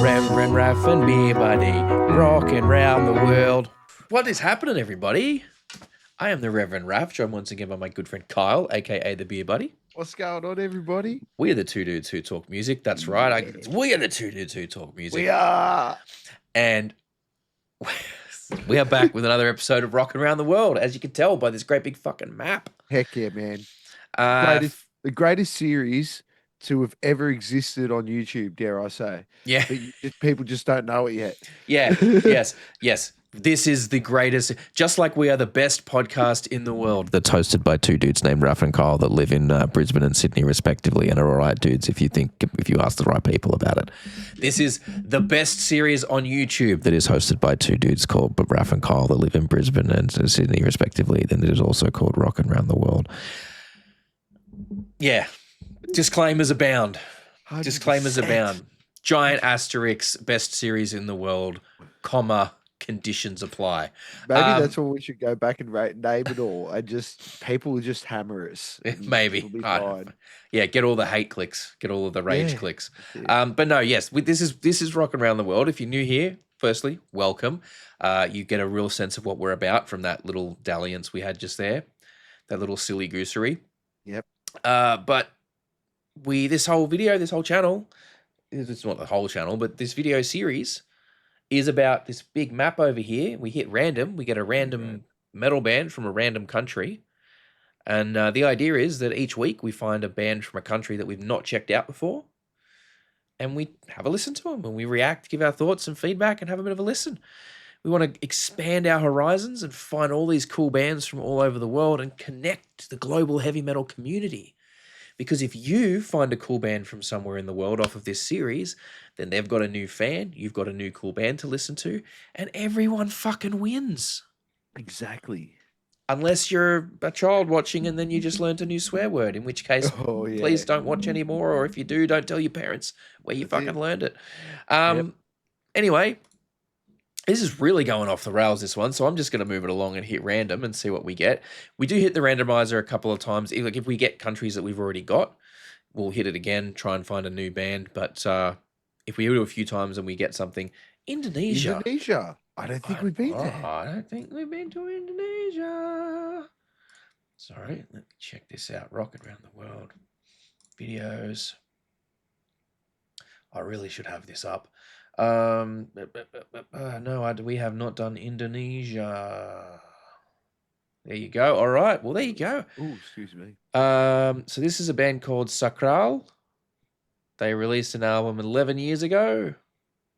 Reverend Raff and Beer Buddy, rocking round the world. What is happening, everybody? I am the Reverend Raff, joined once again by my good friend Kyle, aka the Beer Buddy. What's going on, everybody? We are the two dudes who talk music. That's right. We are the two dudes who talk music. We are. And we are back with another episode of Rockin' Round the World, as you can tell by this great big fucking map. Heck yeah, man. The greatest series to have ever existed on YouTube, dare I say. Yeah. But people just don't know it yet. Yeah. Yes. This is the greatest, just like we are the best podcast in the world. That's hosted by two dudes named Raff and Kyle that live in Brisbane and Sydney respectively and are all right dudes if you ask the right people about it. This is the best series on YouTube that is hosted by two dudes called Raff and Kyle that live in Brisbane and Sydney respectively. Then it is also called Rockin' Round the World. Yeah. Disclaimers abound. 100%. Disclaimers abound. Giant asterisks, best series in the world, comma, conditions apply. Maybe that's what we should go back and name it all, and just people will just hammer us. Maybe. It'll be fine. Yeah, get all the hate clicks, get all of the rage clicks. But no, yes, this is Rockin' Round the World. If you're new here, firstly, welcome. You get a real sense of what we're about from that little dalliance we had just there, that little silly goosery. Yep. But this whole channel, it's not the whole channel, but this video series is about this big map over here. We hit random. We get a random metal band from a random country. And the idea is that each week we find a band from a country that we've not checked out before. And we have a listen to them. And we react, give our thoughts and feedback, and have a bit of a listen. We want to expand our horizons and find all these cool bands from all over the world and connect the global heavy metal community. Because if you find a cool band from somewhere in the world off of this series, then they've got a new fan, you've got a new cool band to listen to, and everyone fucking wins. Exactly. Unless you're a child watching and then you just learned a new swear word, in which case, please don't watch anymore, or if you do, don't tell your parents where you learned it. Anyway, this is really going off the rails, this one, so I'm just going to move it along and hit random and see what we get. We do hit the randomizer a couple of times. If we get countries that we've already got, we'll hit it again, try and find a new band. But if we do it a few times and we get something, Indonesia. I don't think we've been there. I don't think we've been to Indonesia. Sorry, let me check this out. Rockin' Round the World. Videos. I really should have this up. No, we have not done Indonesia. There you go. All right. Well, there you go. Oh, excuse me. So this is a band called Sakral. They released an album 11 years ago.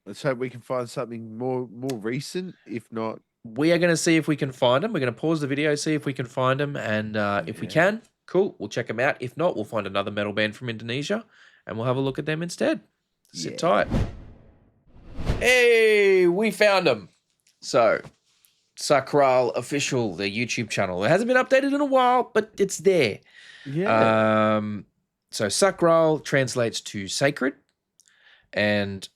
Let's hope we can find something more recent. If not, we are going to see if we can find them. We're going to pause the video, see if we can find them, and if we can, cool, we'll check them out. If not, we'll find another metal band from Indonesia, and we'll have a look at them instead. Sit tight. Hey, we found them. So, Sakral Official, the YouTube channel. It hasn't been updated in a while, but it's there. Yeah. So Sakral translates to sacred, and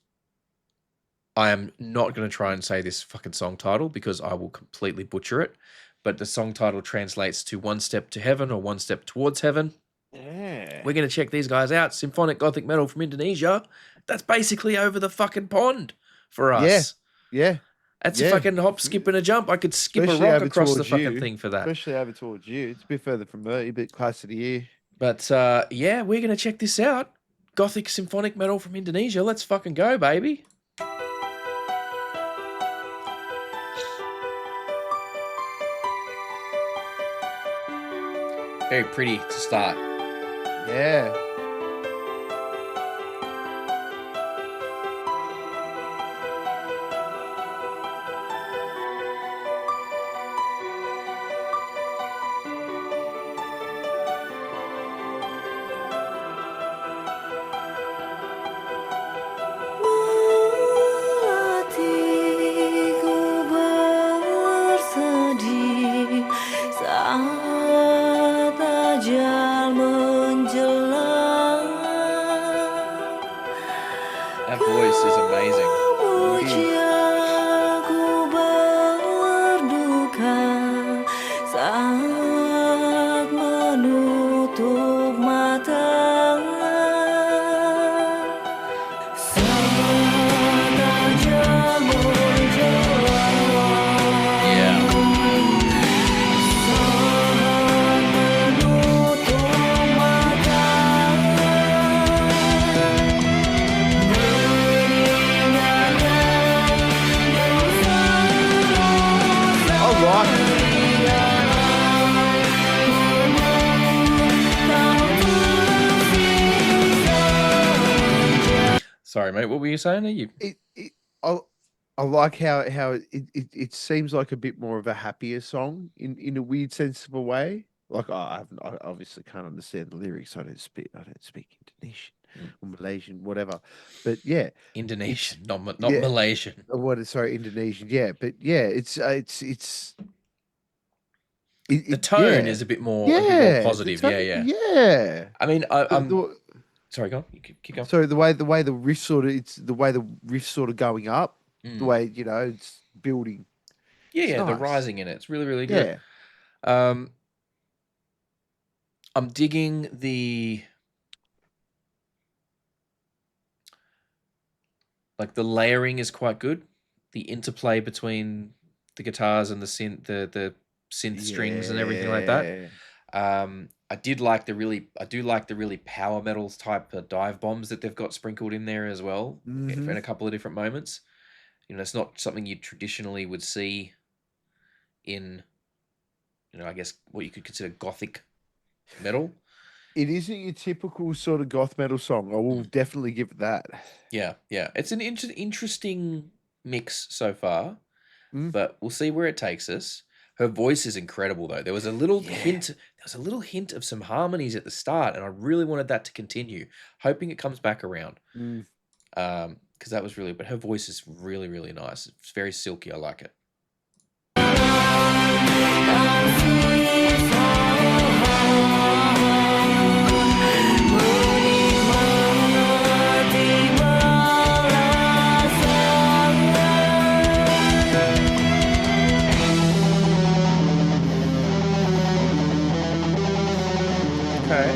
I am not going to try and say this fucking song title because I will completely butcher it. But the song title translates to One Step to Heaven or One Step Towards Heaven. Yeah. We're going to check these guys out. Symphonic Gothic metal from Indonesia. That's basically over the fucking pond for us. Yeah. That's a fucking hop, skip, and a jump. I could skip a rock across the fucking thing for that. Especially over towards you. It's a bit further from me, a bit closer to you. But we're going to check this out. Gothic symphonic metal from Indonesia. Let's fucking go, baby. Very pretty to start. Yeah. That voice is amazing. Sorry, mate. What were you saying? Are you it I like how it seems like a bit more of a happier song in a weird sense of a way. Like I obviously can't understand the lyrics. I don't speak Indonesian or Malaysian, whatever. But yeah, it's Indonesian, not yeah. Malaysian? What? Sorry, Indonesian. Yeah, but yeah, The tone yeah, is a bit more yeah. positive. Yeah, yeah. Yeah. I mean, The, the sorry. Go on. You keep going. So the way the riff sort of it's the way the riff sort of going up, the Mm. way it's building. Yeah, It's yeah. The nice. rising in it's really, really good. Yeah. Um, I'm digging the layering is quite good. The interplay between the guitars and the synth strings and everything like that. Yeah. I do like the really power metal type of dive bombs that they've got sprinkled in there as well, Mm-hmm. in a couple of different moments. It's not something you traditionally would see in, I guess what you could consider gothic metal. It isn't your typical sort of goth metal song. I will Mm. definitely give it that. Yeah, yeah. It's an interesting mix so far, Mm. but we'll see where it takes us. Her voice is incredible though. There was a little Yeah. hint. There was a little hint of some harmonies at the start, and I really wanted that to continue. Hoping it comes back around. Mm. Because that was really. But her voice is really, really nice. It's very silky. I like it. Okay.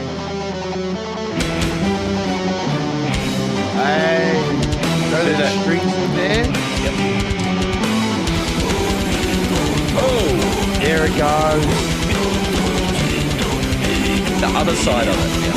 Hey, those that strings in there. Yep. Oh, There it goes. the other side of it. Yeah.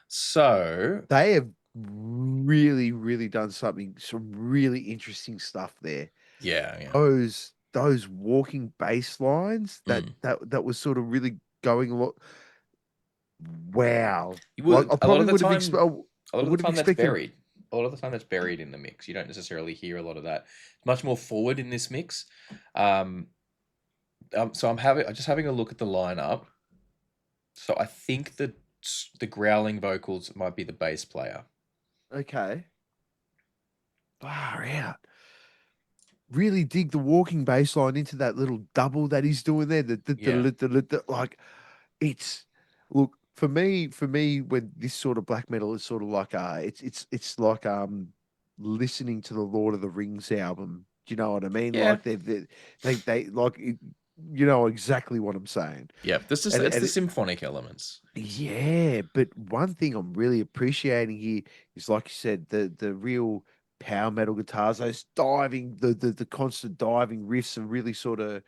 So They have really, really done some really interesting stuff there. yeah, yeah. Those walking bass lines that was sort of really going a lot. Wow. You Like would a lot of the time. A I lot of the would have time that's expected. buried. A lot of the time that's buried in the mix. You don't necessarily hear a lot of that. It's much more forward in this mix. So I'm just having a look at the lineup. So I think that the growling vocals might be the bass player. Okay. Far out. Really dig the walking bass line into that little double that he's doing there. Yeah. Like it's look for me when this sort of black metal is sort of like it's like listening to the Lord of the Rings album. Do you know what I mean? Yeah. Like they like it, you know exactly what I'm saying. Yeah. It's the symphonic elements. Yeah, but one thing I'm really appreciating here is, like you said, the real power metal guitars, those diving, the constant diving riffs are really sort of it.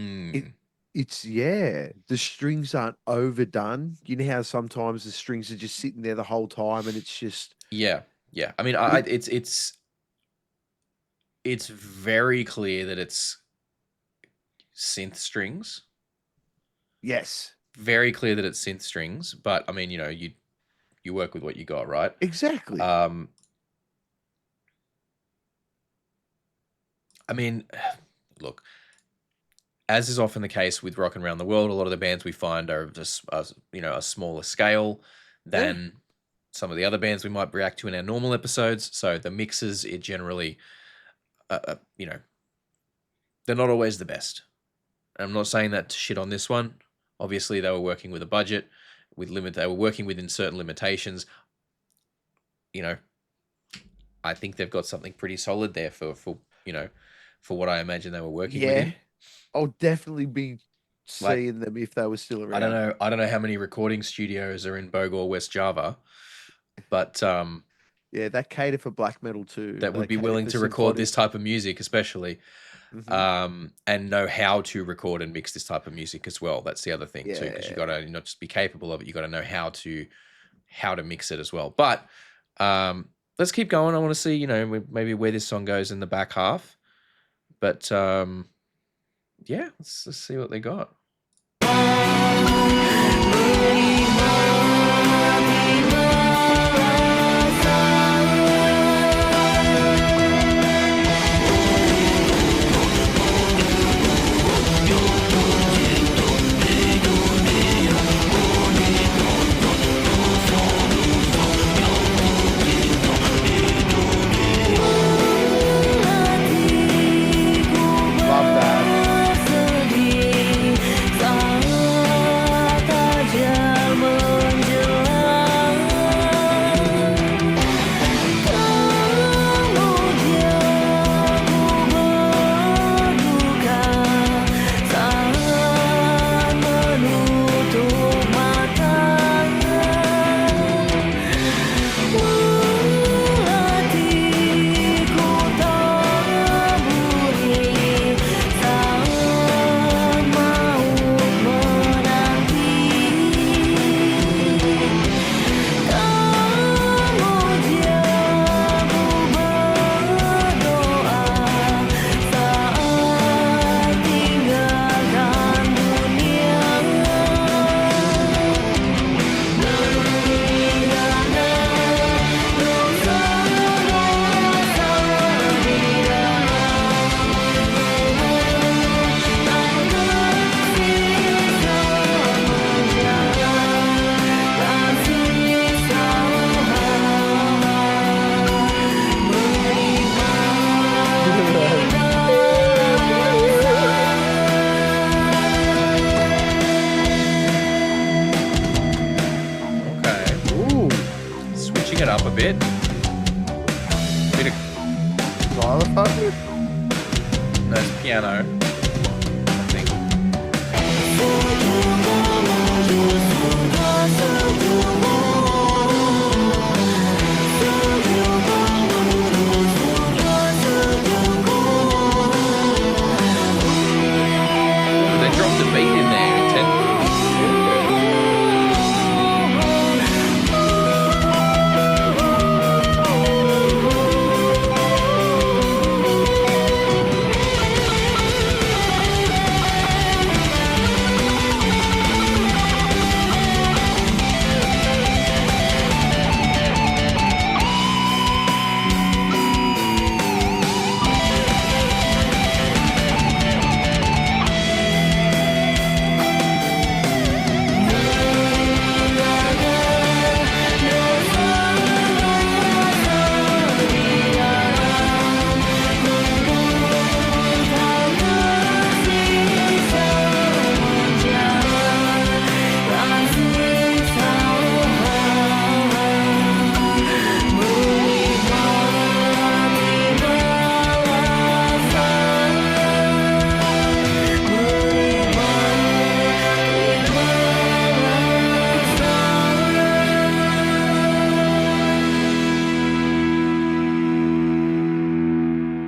Mm. It's yeah, the strings aren't overdone. You know how sometimes the strings are just sitting there the whole time, and it's just Yeah. Yeah. I mean, it, it's very clear that it's synth strings. yes, Very clear that it's synth strings, but I mean, you work with what you got, right? exactly. I mean, look, as is often the case with Rockin' Round the World, a lot of the bands we find are just, a smaller scale than some of the other bands we might react to in our normal episodes. So the mixes, it generally, you know, they're not always the best. And I'm not saying that to shit on this one. Obviously, they were working with a budget, they were working within certain limitations. You know, I think they've got something pretty solid there for what I imagine they were working Yeah, within. I'll definitely be Like, seeing them if they were still I don't around. know. I don't know how many recording studios are in Bogor, West Java, but Yeah, that cater for black metal too. that would They be cater willing for to record symphonic. this type of music, especially, Hmm. and know how to record and mix this type of music as well. That's the other thing too, because you got Yeah, to not just be capable of it, you got to know how to mix it as well. But let's keep going. I want to see, maybe where this song goes in the back half. But yeah, let's see what they got. love that. Switching it up a bit. Bit of Xylophone? no, it's piano, I think. They dropped a beat in there intentionally.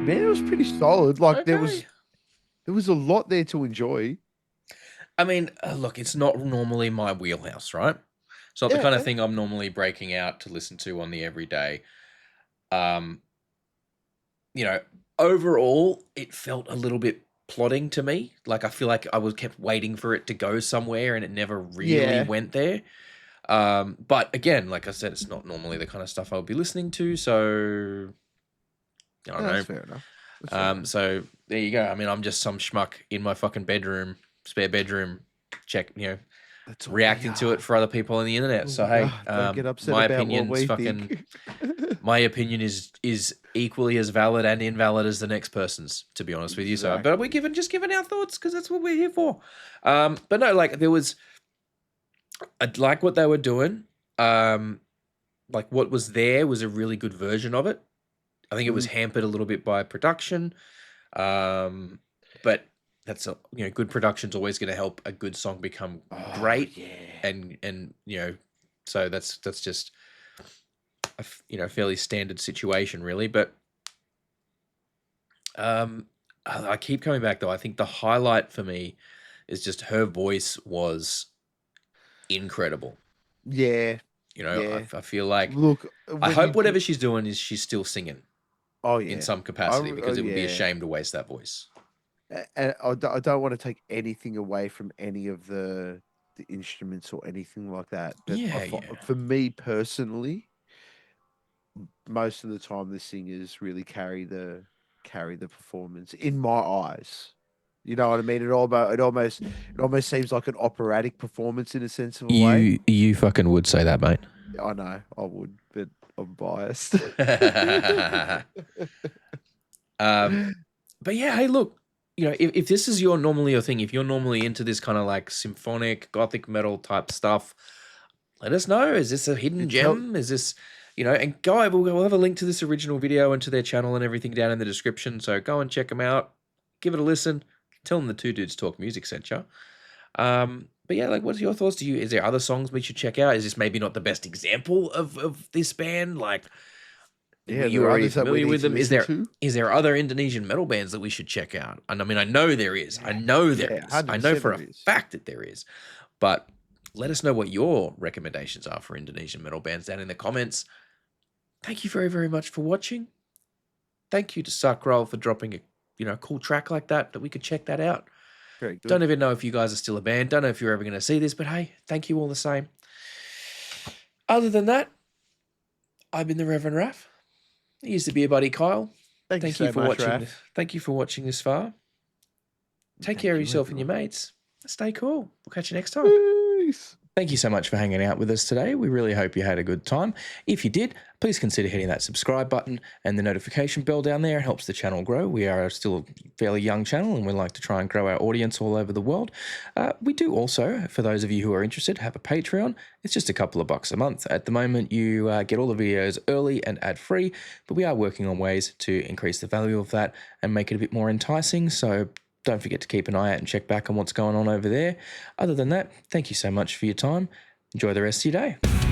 Man, it was pretty solid. Like Okay. there was a lot there to enjoy. I mean, look, it's not normally my wheelhouse, right? It's not the kind of Yeah. thing I'm normally breaking out to listen to on the everyday. Um, overall, it felt a little bit plodding to me. Like I feel like I was kept waiting for it to go somewhere and it never really Yeah. went there. But again, like I said, it's not normally the kind of stuff I would be listening to, so I don't No, know. that's fair enough. That's fair enough. So there you go. I mean, I'm just some schmuck in my fucking bedroom, spare bedroom, That's all we reacting to it are. for other people on the internet. All So we hey, are. Don't get upset my about what opinion's we fucking think. my opinion is equally as valid and invalid as the next person's, to be honest with you. So, but we're just giving our thoughts because that's what we're here for. But no, like I like what they were doing. Like what was there was a really good version of it. I think it was hampered a little bit by production. But that's good production's always going to help a good song become great. Yeah. And so that's just a fairly standard situation, really. But I keep coming back though. I think the highlight for me is just her voice was incredible. Yeah. I feel like Look, I when hope you whatever she's doing is she's still singing in some capacity, because it would be a shame to waste that voice. And I don't want to take anything away from any of the instruments or anything like that. But for me personally, most of the time the singers really carry the performance in my eyes. You know what I mean? It almost seems like an operatic performance in a sense of a way. You fucking would say that, mate. I know I would, but I'm biased. But yeah, hey, look, if this is normally your thing, if you're normally into this kind of like symphonic gothic metal type stuff, let us know. Is this a hidden gem? Is this, and we'll have a link to this original video and to their channel and everything down in the description. So go and check them out. Give it a listen. Tell them the Two Dudes Talk Music sent you. But yeah, like, what's your thoughts? Is there other songs we should check out? Is this maybe not the best example of this band? Like, yeah, you already familiar with them? Is there other Indonesian metal bands that we should check out? And I mean, I know there is. I know there is. I know for a fact that there is. But let us know what your recommendations are for Indonesian metal bands down in the comments. Thank you very, very much for watching. Thank you to Sakral for dropping a cool track like that we could check that out. Very good. Don't even know if you guys are still a band. Don't know if you're ever going to see this, but hey, thank you all the same. Other than that, I've been the Reverend Raph. Here's the beer buddy Kyle. Thank you for watching. Raph. Thank you for watching this far. Take care of yourself and your mates. Stay cool. We'll catch you next time. Peace. Thank you so much for hanging out with us today. We really hope you had a good time. If you did, please consider hitting that subscribe button and the notification bell down there. It helps the channel grow. We are still a fairly young channel and we like to try and grow our audience all over the world. We do also, for those of you who are interested, have a Patreon. It's just a couple of bucks a month. At the moment, you get all the videos early and ad-free, but we are working on ways to increase the value of that and make it a bit more enticing. So don't forget to keep an eye out and check back on what's going on over there. Other than that, thank you so much for your time. Enjoy the rest of your day.